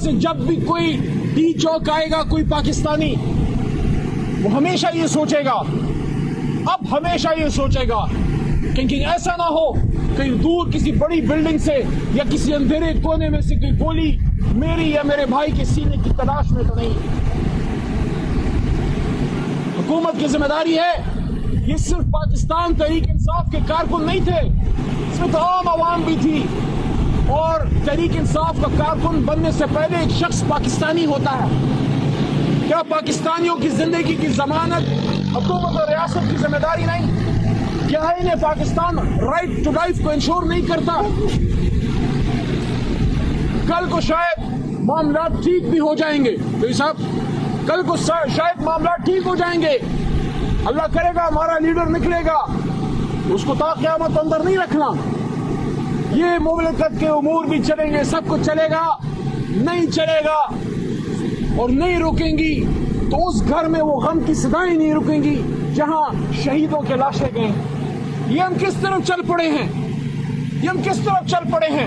سے جب بھی کوئی ڈی چوک آئے گا کوئی پاکستانی، وہ ہمیشہ یہ سوچے گا، اب ہمیشہ یہ سوچے گا کہ ایسا نہ ہو کہیں دور کسی بڑی بلڈنگ سے یا کسی اندھیرے کونے میں سے کوئی گولی میری یا میرے بھائی کے سینے کی تلاش میں تو نہیں۔ حکومت کی ذمہ داری ہے، یہ صرف پاکستان تحریک انصاف کے کارکن نہیں تھے، اس میں تو عام عوام بھی تھی، اور تحریک انصاف کا کارکن بننے سے پہلے ایک شخص پاکستانی ہوتا ہے۔ کیا پاکستانیوں کی زندگی کی ضمانت حکومت اور ریاست کی ذمہ داری نہیں؟ کیا انہیں پاکستان رائٹ ٹو لائف کو انشور نہیں کرتا؟ کل کو شاید معاملات ٹھیک بھی ہو جائیں گے تو صاحب، کل کو شاید معاملات ٹھیک ہو جائیں گے، اللہ کرے گا ہمارا لیڈر نکلے گا، اس کو تا قیامت اندر نہیں رکھنا۔ یہ مملکت کے امور بھی چلیں گے، سب کچھ چلے گا، نہیں چلے گا اور نہیں رکیں گی تو اس گھر میں وہ غم کی صدائیں نہیں رکیں گی جہاں شہیدوں کے لاشیں گئیں۔ یہ ہم کس طرف چل پڑے ہیں، یہ ہم کس طرف چل پڑے ہیں؟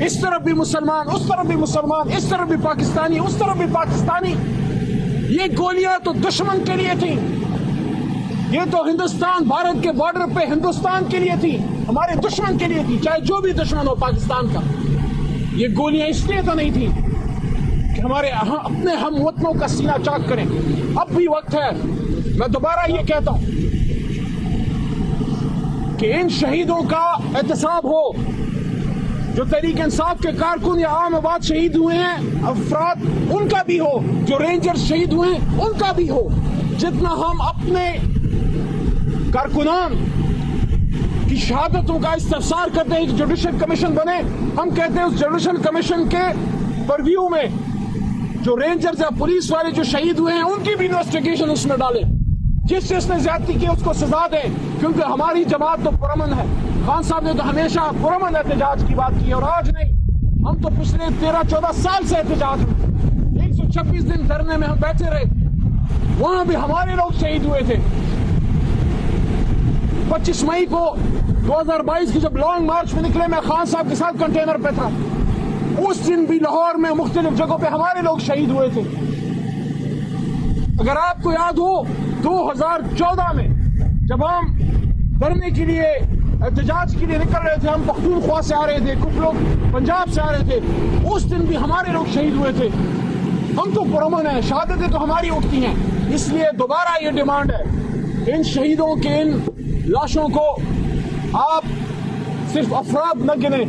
اس طرف بھی مسلمان، اس طرف بھی مسلمان، اس طرف بھی پاکستانی، اس طرف بھی پاکستانی۔ یہ گولیاں تو دشمن کے لیے تھیں، یہ تو ہندوستان بھارت کے بارڈر پہ ہندوستان کے لیے تھی، ہمارے دشمن کے لیے تھی، چاہے جو بھی دشمن ہو پاکستان کا۔ یہ گولیاں اس لیے تو نہیں تھی کہ ہمارے اپنے ہم وطنوں کا سینہ چاک کریں۔ اب بھی وقت ہے، میں دوبارہ یہ کہتا ہوں کہ ان شہیدوں کا احتساب ہو، جو تحریک انصاف کے کارکن یا عام آباد شہید ہوئے ہیں افراد، ان کا بھی ہو، جو رینجر شہید ہوئے ہیں ان کا بھی ہو۔ جتنا ہم اپنے کارکنان کی شہادتوں کا استفسار کرتے ہیں کہ جوڈیشل کمیشن بنے، ہم کہتے ہیں اس جوڈیشل کمیشن کے پرویو میں جو رینجرز یا پولیس والے جو شہید ہوئے ہیں ان کی بھی انویسٹیگیشن اس میں ڈالیں، جس نے زیادتی کی اس کو سزا دیں، کیونکہ ہماری جماعت تو پرامن ہے۔ خان صاحب نے تو ہمیشہ پرامن احتجاج کی بات کی، اور آج نہیں، ہم تو پچھلے 13-14 سال سے احتجاج میں 126 دن دھرنے میں ہم بیٹھے رہے، وہاں بھی ہمارے لوگ شہید ہوئے تھے۔ 25 مئی کو 2022 کی جب لانگ مارچ میں نکلے، میں خان صاحب کے ساتھ کنٹینر پہ تھا، اس دن بھی لاہور میں مختلف جگہوں پہ ہمارے لوگ شہید ہوئے تھے۔ اگر آپ کو یاد ہو 2014 میں جب ہم دھرنے کے لیے احتجاج کے لیے نکل رہے تھے، ہم پختونخوا سے آ رہے تھے، کچھ لوگ پنجاب سے آ رہے تھے، اس دن بھی ہمارے لوگ شہید ہوئے تھے۔ ہم تو پرامن ہیں، شہادتیں تو ہماری اٹھتی ہیں، اس لیے دوبارہ یہ ڈیمانڈ ہے، ان شہیدوں کے ان لاشوں کو آپ صرف افراد نہ گنیں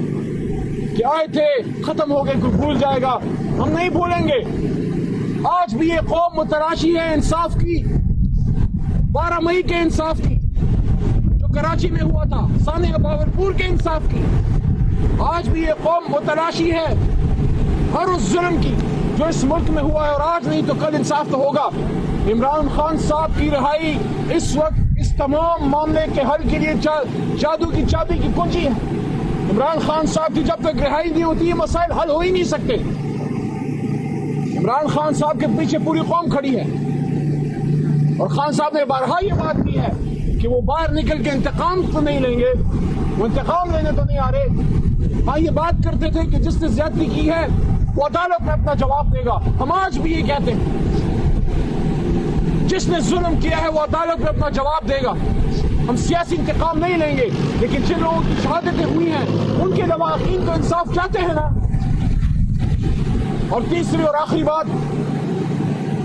کہ آئے تھے ختم ہو گئے کوئی بھول جائے گا، ہم نہیں بھولیں گے۔ آج بھی یہ قوم متلاشی ہے انصاف کی، 12 مئی کے انصاف کی جو کراچی میں ہوا تھا، ثانی بہاولپور کے انصاف کی۔ آج بھی یہ قوم متلاشی ہے ہر اس ظلم کی جو اس ملک میں ہوا ہے، اور آج نہیں تو کل انصاف تو ہوگا۔ عمران خان صاحب کی رہائی اس وقت اس تمام معاملے کے حل کے لیے جادو کی چابی کی کنجی ہے۔ عمران خان صاحب کی جب تک رہائی نہیں ہوتی یہ مسائل حل ہو ہی نہیں سکتے۔ عمران خان صاحب کے پیچھے پوری قوم کھڑی ہے، اور خان صاحب نے بارہا یہ بات کی ہے کہ وہ باہر نکل کے انتقام تو نہیں لیں گے، وہ انتقام لینے تو نہیں آ رہے۔ ہاں یہ بات کرتے تھے کہ جس نے زیادتی کی ہے وہ عدالت میں اپنا جواب دے گا، ہم آج بھی یہ کہتے ہیں جس نے ظلم کیا ہے وہ عدالت میں اپنا جواب دے گا۔ ہم سیاسی انتقام نہیں لیں گے، لیکن جن لوگوں کی شہادتیں ہوئی ہیں ان کے لواحقین تو انصاف چاہتے ہیں نا۔ اور تیسری اور آخری بات،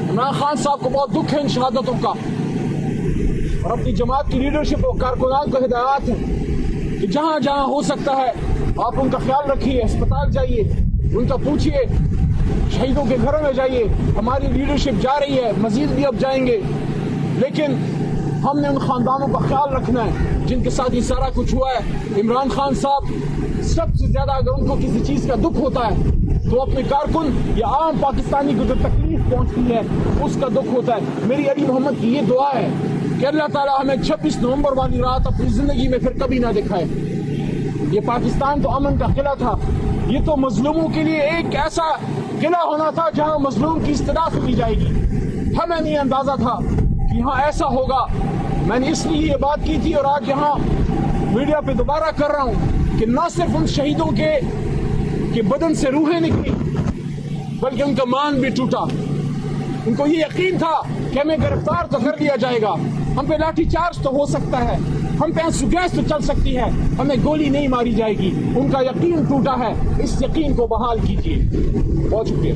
عمران خان صاحب کو بہت دکھ ہے ان شہادتوں کا، اور اپنی جماعت کی لیڈرشپ اور کارکنان کو ہدایات ہیں کہ جہاں جہاں ہو سکتا ہے آپ ان کا خیال رکھیے، اسپتال جائیے، ان کا پوچھیے، شہیدوں کے گھروں میں جائیے۔ ہماری لیڈرشپ جا رہی ہے، مزید بھی اب جائیں گے، لیکن ہم نے ان خاندانوں کا خیال رکھنا ہے جن کے ساتھ یہ سارا کچھ ہوا ہے۔ عمران خان صاحب سب سے زیادہ اگر ان کو کسی چیز کا دکھ ہوتا ہے تو اپنے کارکن یا عام پاکستانی کو جو تکلیف پہنچتی ہے اس کا دکھ ہوتا ہے۔ میری علی محمد کی یہ دعا ہے کہ اللہ تعالیٰ ہمیں 26 نومبر والی رات اپنی زندگی میں پھر کبھی نہ دکھائے۔ یہ پاکستان تو امن کا قلعہ تھا، یہ تو مظلوموں کے لیے ایک ایسا قلعہ ہونا تھا جہاں مظلوم کی استدعا سنی جائے گی۔ ہمیں نہیں اندازہ تھا کہ یہاں ایسا ہوگا۔ میں نے اس لیے یہ بات کی تھی اور آج یہاں میڈیا پہ دوبارہ کر رہا ہوں کہ نہ صرف ان شہیدوں کے کہ بدن سے روحیں نکلی بلکہ ان کا مان بھی ٹوٹا. ان کو یہ یقین تھا کہ ہمیں گرفتار تو کر لیا جائے گا, ہم پہ لاٹھی چارج تو ہو سکتا ہے, ہم پہ آنسو گیس تو چل سکتی ہے, ہمیں گولی نہیں ماری جائے گی. ان کا یقین ٹوٹا ہے, اس یقین کو بحال کیجیے. بہت شکریہ.